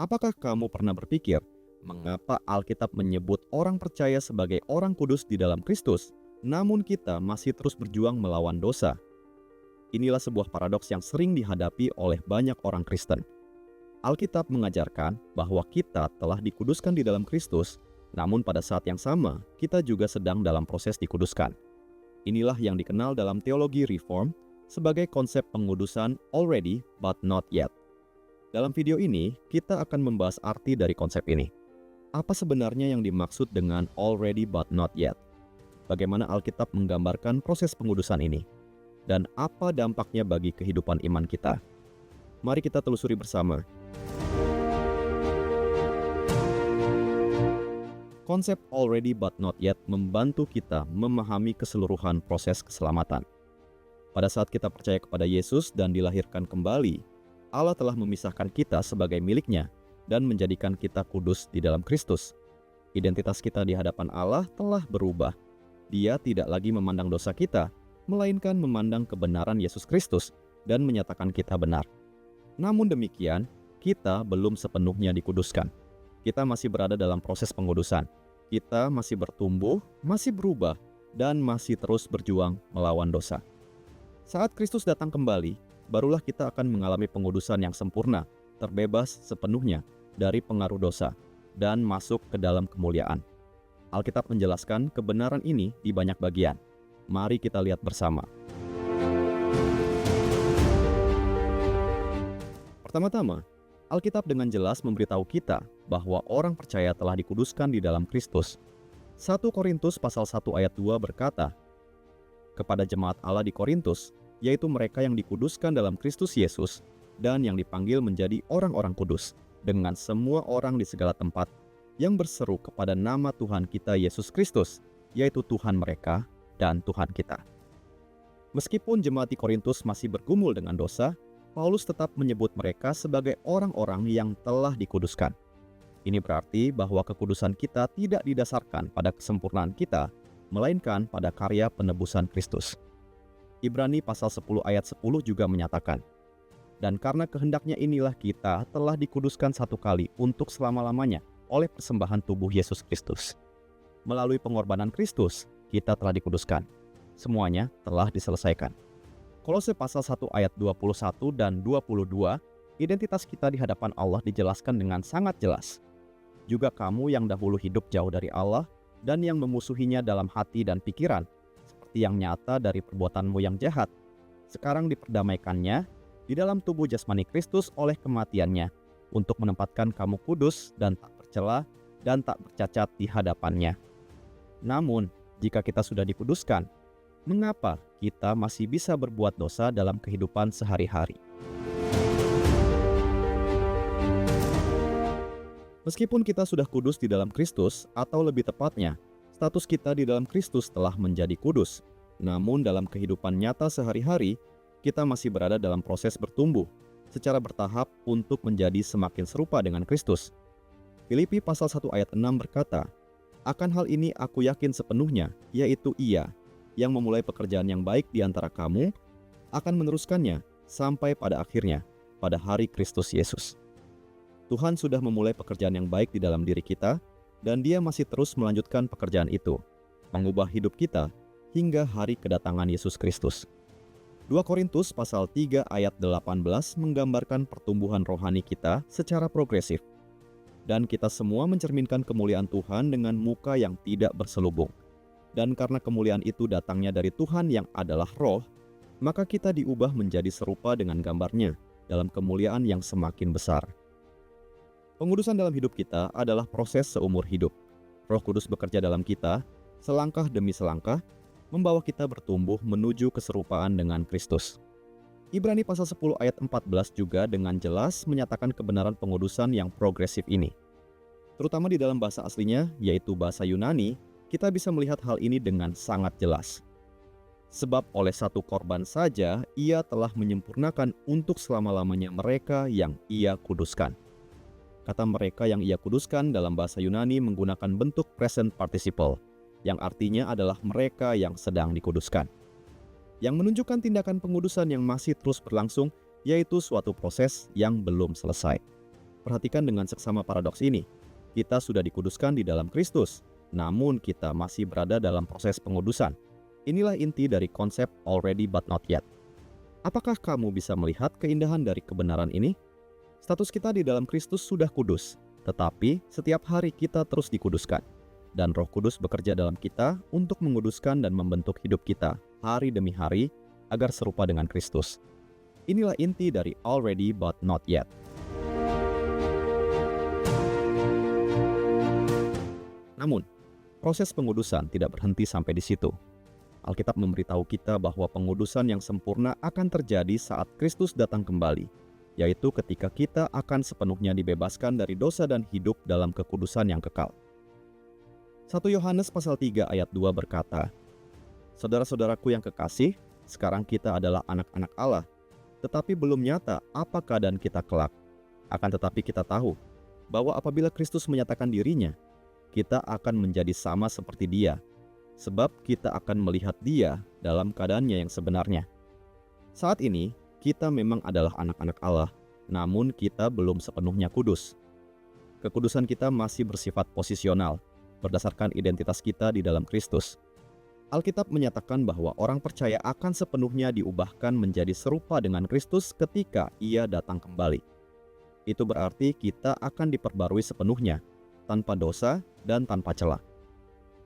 Apakah kamu pernah berpikir, mengapa Alkitab menyebut orang percaya sebagai orang kudus di dalam Kristus, namun kita masih terus berjuang melawan dosa? Inilah sebuah paradoks yang sering dihadapi oleh banyak orang Kristen. Alkitab mengajarkan bahwa kita telah dikuduskan di dalam Kristus, namun pada saat yang sama, kita juga sedang dalam proses dikuduskan. Inilah yang dikenal dalam teologi reform sebagai konsep pengudusan already but not yet. Dalam video ini, kita akan membahas arti dari konsep ini. Apa sebenarnya yang dimaksud dengan already but not yet? Bagaimana Alkitab menggambarkan proses pengudusan ini? Dan apa dampaknya bagi kehidupan iman kita? Mari kita telusuri bersama. Konsep already but not yet membantu kita memahami keseluruhan proses keselamatan. Pada saat kita percaya kepada Yesus dan dilahirkan kembali, Allah telah memisahkan kita sebagai miliknya dan menjadikan kita kudus di dalam Kristus. Identitas kita di hadapan Allah telah berubah. Dia tidak lagi memandang dosa kita, melainkan memandang kebenaran Yesus Kristus dan menyatakan kita benar. Namun demikian, kita belum sepenuhnya dikuduskan. Kita masih berada dalam proses pengudusan. Kita masih bertumbuh, masih berubah, dan masih terus berjuang melawan dosa. Saat Kristus datang kembali, barulah kita akan mengalami pengudusan yang sempurna, terbebas sepenuhnya dari pengaruh dosa, dan masuk ke dalam kemuliaan. Alkitab menjelaskan kebenaran ini di banyak bagian. Mari kita lihat bersama. Pertama-tama, Alkitab dengan jelas memberitahu kita bahwa orang percaya telah dikuduskan di dalam Kristus. 1 Korintus pasal 1 ayat 2 berkata, kepada jemaat Allah di Korintus, yaitu mereka yang dikuduskan dalam Kristus Yesus dan yang dipanggil menjadi orang-orang kudus, dengan semua orang di segala tempat yang berseru kepada nama Tuhan kita Yesus Kristus, yaitu Tuhan mereka dan Tuhan kita. Meskipun jemaat di Korintus masih bergumul dengan dosa, Paulus tetap menyebut mereka sebagai orang-orang yang telah dikuduskan. Ini berarti bahwa kekudusan kita tidak didasarkan pada kesempurnaan kita, melainkan pada karya penebusan Kristus. Ibrani pasal 10 ayat 10 juga menyatakan, dan karena kehendaknya inilah kita telah dikuduskan satu kali untuk selama-lamanya oleh persembahan tubuh Yesus Kristus. Melalui pengorbanan Kristus, kita telah dikuduskan. Semuanya telah diselesaikan. Kolose pasal 1 ayat 21 dan 22, identitas kita di hadapan Allah dijelaskan dengan sangat jelas. Juga kamu yang dahulu hidup jauh dari Allah dan yang memusuhinya dalam hati dan pikiran, seperti yang nyata dari perbuatanmu yang jahat, sekarang diperdamaikannya di dalam tubuh jasmani Kristus oleh kematiannya, untuk menempatkan kamu kudus dan tak bercela dan tak bercacat di hadapannya. Namun, jika kita sudah dikuduskan, mengapa kita masih bisa berbuat dosa dalam kehidupan sehari-hari? Meskipun kita sudah kudus di dalam Kristus, atau lebih tepatnya, status kita di dalam Kristus telah menjadi kudus. Namun dalam kehidupan nyata sehari-hari, kita masih berada dalam proses bertumbuh secara bertahap untuk menjadi semakin serupa dengan Kristus. Filipi pasal 1 ayat 6 berkata, akan hal ini aku yakin sepenuhnya, yaitu Ia yang memulai pekerjaan yang baik di antara kamu, akan meneruskannya sampai pada akhirnya, pada hari Kristus Yesus. Tuhan sudah memulai pekerjaan yang baik di dalam diri kita, dan Dia masih terus melanjutkan pekerjaan itu, mengubah hidup kita hingga hari kedatangan Yesus Kristus. 2 Korintus pasal 3 ayat 18 menggambarkan pertumbuhan rohani kita secara progresif. Dan kita semua mencerminkan kemuliaan Tuhan dengan muka yang tidak berselubung. Dan karena kemuliaan itu datangnya dari Tuhan yang adalah Roh, maka kita diubah menjadi serupa dengan gambarnya dalam kemuliaan yang semakin besar. Pengudusan dalam hidup kita adalah proses seumur hidup. Roh Kudus bekerja dalam kita, selangkah demi selangkah, membawa kita bertumbuh menuju keserupaan dengan Kristus. Ibrani pasal 10 ayat 14 juga dengan jelas menyatakan kebenaran pengudusan yang progresif ini. Terutama di dalam bahasa aslinya, yaitu bahasa Yunani, kita bisa melihat hal ini dengan sangat jelas. Sebab oleh satu korban saja, Ia telah menyempurnakan untuk selama-lamanya mereka yang Ia kuduskan. Kata mereka yang Ia kuduskan dalam bahasa Yunani menggunakan bentuk present participle, yang artinya adalah mereka yang sedang dikuduskan. Yang menunjukkan tindakan pengudusan yang masih terus berlangsung, yaitu suatu proses yang belum selesai. Perhatikan dengan seksama paradoks ini. Kita sudah dikuduskan di dalam Kristus, namun kita masih berada dalam proses pengudusan. Inilah inti dari konsep already but not yet. Apakah kamu bisa melihat keindahan dari kebenaran ini? Status kita di dalam Kristus sudah kudus, tetapi setiap hari kita terus dikuduskan. Dan Roh Kudus bekerja dalam kita untuk menguduskan dan membentuk hidup kita hari demi hari agar serupa dengan Kristus. Inilah inti dari already but not yet. Namun, proses pengudusan tidak berhenti sampai di situ. Alkitab memberitahu kita bahwa pengudusan yang sempurna akan terjadi saat Kristus datang kembali, yaitu ketika kita akan sepenuhnya dibebaskan dari dosa dan hidup dalam kekudusan yang kekal. 1 Yohanes pasal 3 ayat 2 berkata, "Saudara-saudaraku yang kekasih, sekarang kita adalah anak-anak Allah, tetapi belum nyata apa keadaan kita kelak. Akan tetapi kita tahu bahwa apabila Kristus menyatakan dirinya, kita akan menjadi sama seperti Dia, sebab kita akan melihat Dia dalam keadaannya yang sebenarnya." Saat ini, kita memang adalah anak-anak Allah, namun kita belum sepenuhnya kudus. Kekudusan kita masih bersifat posisional, berdasarkan identitas kita di dalam Kristus. Alkitab menyatakan bahwa orang percaya akan sepenuhnya diubahkan menjadi serupa dengan Kristus ketika Ia datang kembali. Itu berarti kita akan diperbarui sepenuhnya, tanpa dosa dan tanpa celah.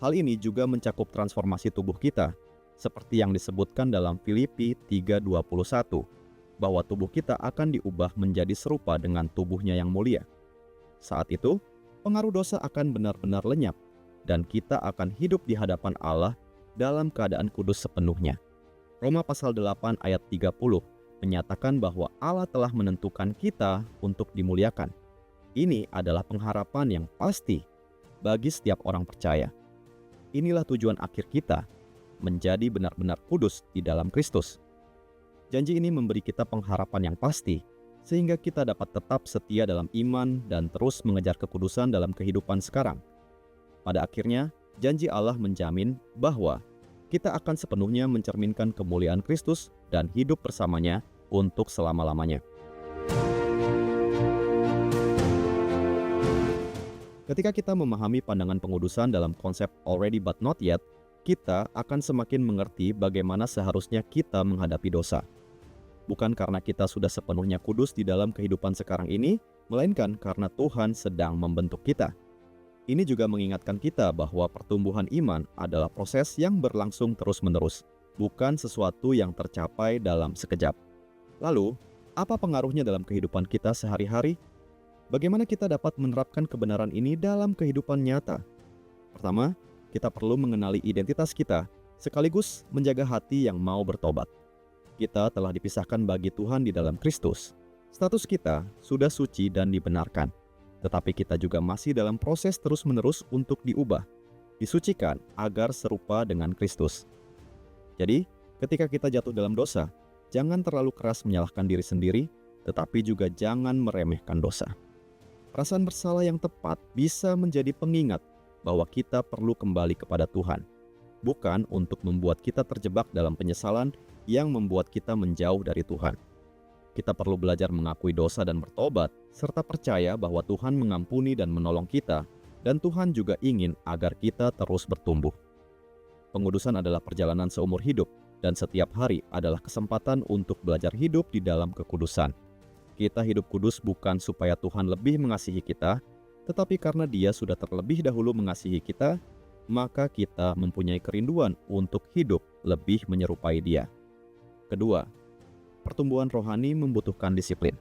Hal ini juga mencakup transformasi tubuh kita, seperti yang disebutkan dalam Filipi 3:21, bahwa tubuh kita akan diubah menjadi serupa dengan tubuhnya yang mulia. Saat itu, pengaruh dosa akan benar-benar lenyap, dan kita akan hidup di hadapan Allah dalam keadaan kudus sepenuhnya. Roma pasal 8 ayat 30 menyatakan bahwa Allah telah menentukan kita untuk dimuliakan. Ini adalah pengharapan yang pasti bagi setiap orang percaya. Inilah tujuan akhir kita, menjadi benar-benar kudus di dalam Kristus. Janji ini memberi kita pengharapan yang pasti, sehingga kita dapat tetap setia dalam iman dan terus mengejar kekudusan dalam kehidupan sekarang. Pada akhirnya, janji Allah menjamin bahwa kita akan sepenuhnya mencerminkan kemuliaan Kristus dan hidup bersamanya untuk selama-lamanya. Ketika kita memahami pandangan pengudusan dalam konsep already but not yet, kita akan semakin mengerti bagaimana seharusnya kita menghadapi dosa. Bukan karena kita sudah sepenuhnya kudus di dalam kehidupan sekarang ini, melainkan karena Tuhan sedang membentuk kita. Ini juga mengingatkan kita bahwa pertumbuhan iman adalah proses yang berlangsung terus-menerus, bukan sesuatu yang tercapai dalam sekejap. Lalu, apa pengaruhnya dalam kehidupan kita sehari-hari? Bagaimana kita dapat menerapkan kebenaran ini dalam kehidupan nyata? Pertama, kita perlu mengenali identitas kita, sekaligus menjaga hati yang mau bertobat. Kita telah dipisahkan bagi Tuhan di dalam Kristus. Status kita sudah suci dan dibenarkan, tetapi kita juga masih dalam proses terus-menerus untuk diubah, disucikan agar serupa dengan Kristus. Jadi, ketika kita jatuh dalam dosa, jangan terlalu keras menyalahkan diri sendiri, tetapi juga jangan meremehkan dosa. Perasaan bersalah yang tepat bisa menjadi pengingat bahwa kita perlu kembali kepada Tuhan, bukan untuk membuat kita terjebak dalam penyesalan yang membuat kita menjauh dari Tuhan. Kita perlu belajar mengakui dosa dan bertobat, serta percaya bahwa Tuhan mengampuni dan menolong kita, dan Tuhan juga ingin agar kita terus bertumbuh. Pengudusan adalah perjalanan seumur hidup, dan setiap hari adalah kesempatan untuk belajar hidup di dalam kekudusan. Kita hidup kudus bukan supaya Tuhan lebih mengasihi kita, tetapi karena Dia sudah terlebih dahulu mengasihi kita, maka kita mempunyai kerinduan untuk hidup lebih menyerupai Dia. Kedua, pertumbuhan rohani membutuhkan disiplin.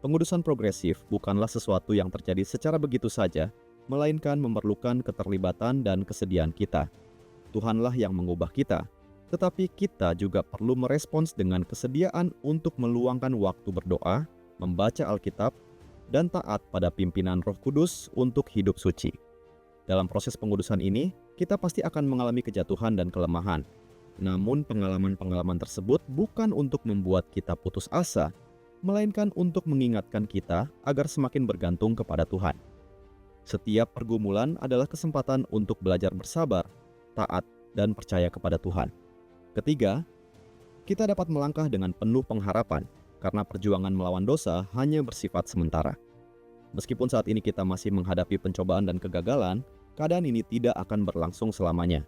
Pengudusan progresif bukanlah sesuatu yang terjadi secara begitu saja, melainkan memerlukan keterlibatan dan kesediaan kita. Tuhanlah yang mengubah kita, tetapi kita juga perlu merespons dengan kesediaan untuk meluangkan waktu berdoa, membaca Alkitab, dan taat pada pimpinan Roh Kudus untuk hidup suci. Dalam proses pengudusan ini, kita pasti akan mengalami kejatuhan dan kelemahan. Namun pengalaman-pengalaman tersebut bukan untuk membuat kita putus asa, melainkan untuk mengingatkan kita agar semakin bergantung kepada Tuhan. Setiap pergumulan adalah kesempatan untuk belajar bersabar, taat, dan percaya kepada Tuhan. Ketiga, kita dapat melangkah dengan penuh pengharapan karena perjuangan melawan dosa hanya bersifat sementara. Meskipun saat ini kita masih menghadapi pencobaan dan kegagalan, keadaan ini tidak akan berlangsung selamanya.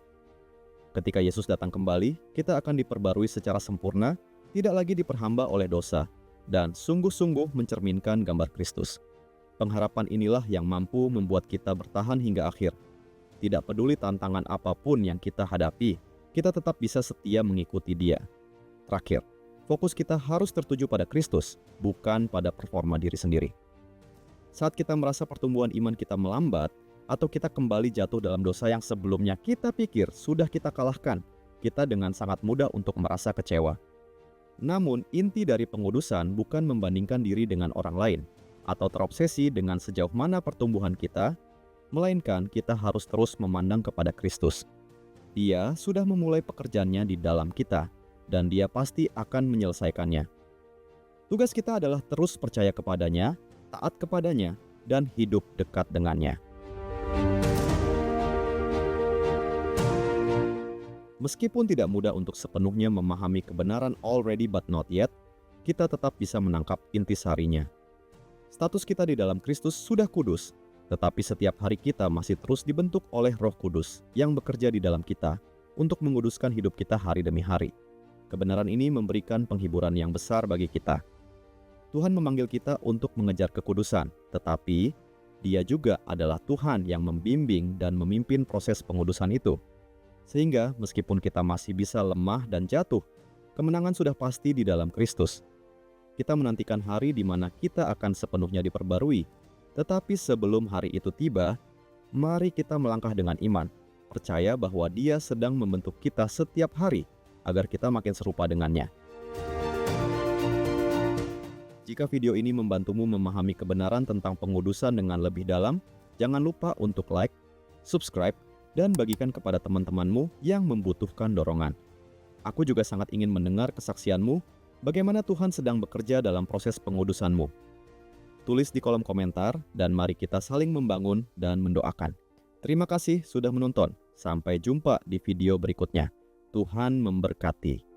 Ketika Yesus datang kembali, kita akan diperbarui secara sempurna, tidak lagi diperhamba oleh dosa, dan sungguh-sungguh mencerminkan gambar Kristus. Pengharapan inilah yang mampu membuat kita bertahan hingga akhir. Tidak peduli tantangan apapun yang kita hadapi, kita tetap bisa setia mengikuti Dia. Terakhir, fokus kita harus tertuju pada Kristus, bukan pada performa diri sendiri. Saat kita merasa pertumbuhan iman kita melambat, atau kita kembali jatuh dalam dosa yang sebelumnya kita pikir sudah kita kalahkan, kita dengan sangat mudah untuk merasa kecewa. Namun, inti dari pengudusan bukan membandingkan diri dengan orang lain, atau terobsesi dengan sejauh mana pertumbuhan kita, melainkan kita harus terus memandang kepada Kristus. Dia sudah memulai pekerjaannya di dalam kita, dan Dia pasti akan menyelesaikannya. Tugas kita adalah terus percaya kepadanya, taat kepadanya, dan hidup dekat dengannya. Meskipun tidak mudah untuk sepenuhnya memahami kebenaran already but not yet, kita tetap bisa menangkap intisarinya. Status kita di dalam Kristus sudah kudus, tetapi setiap hari kita masih terus dibentuk oleh Roh Kudus yang bekerja di dalam kita untuk menguduskan hidup kita hari demi hari. Kebenaran ini memberikan penghiburan yang besar bagi kita. Tuhan memanggil kita untuk mengejar kekudusan, tetapi Dia juga adalah Tuhan yang membimbing dan memimpin proses pengudusan itu. Sehingga meskipun kita masih bisa lemah dan jatuh, kemenangan sudah pasti di dalam Kristus. Kita menantikan hari di mana kita akan sepenuhnya diperbarui. Tetapi sebelum hari itu tiba, mari kita melangkah dengan iman, percaya bahwa Dia sedang membentuk kita setiap hari agar kita makin serupa dengannya. Jika video ini membantumu memahami kebenaran tentang pengudusan dengan lebih dalam, jangan lupa untuk like, subscribe, dan bagikan kepada teman-temanmu yang membutuhkan dorongan. Aku juga sangat ingin mendengar kesaksianmu, bagaimana Tuhan sedang bekerja dalam proses pengudusanmu. Tulis di kolom komentar, dan mari kita saling membangun dan mendoakan. Terima kasih sudah menonton. Sampai jumpa di video berikutnya. Tuhan memberkati.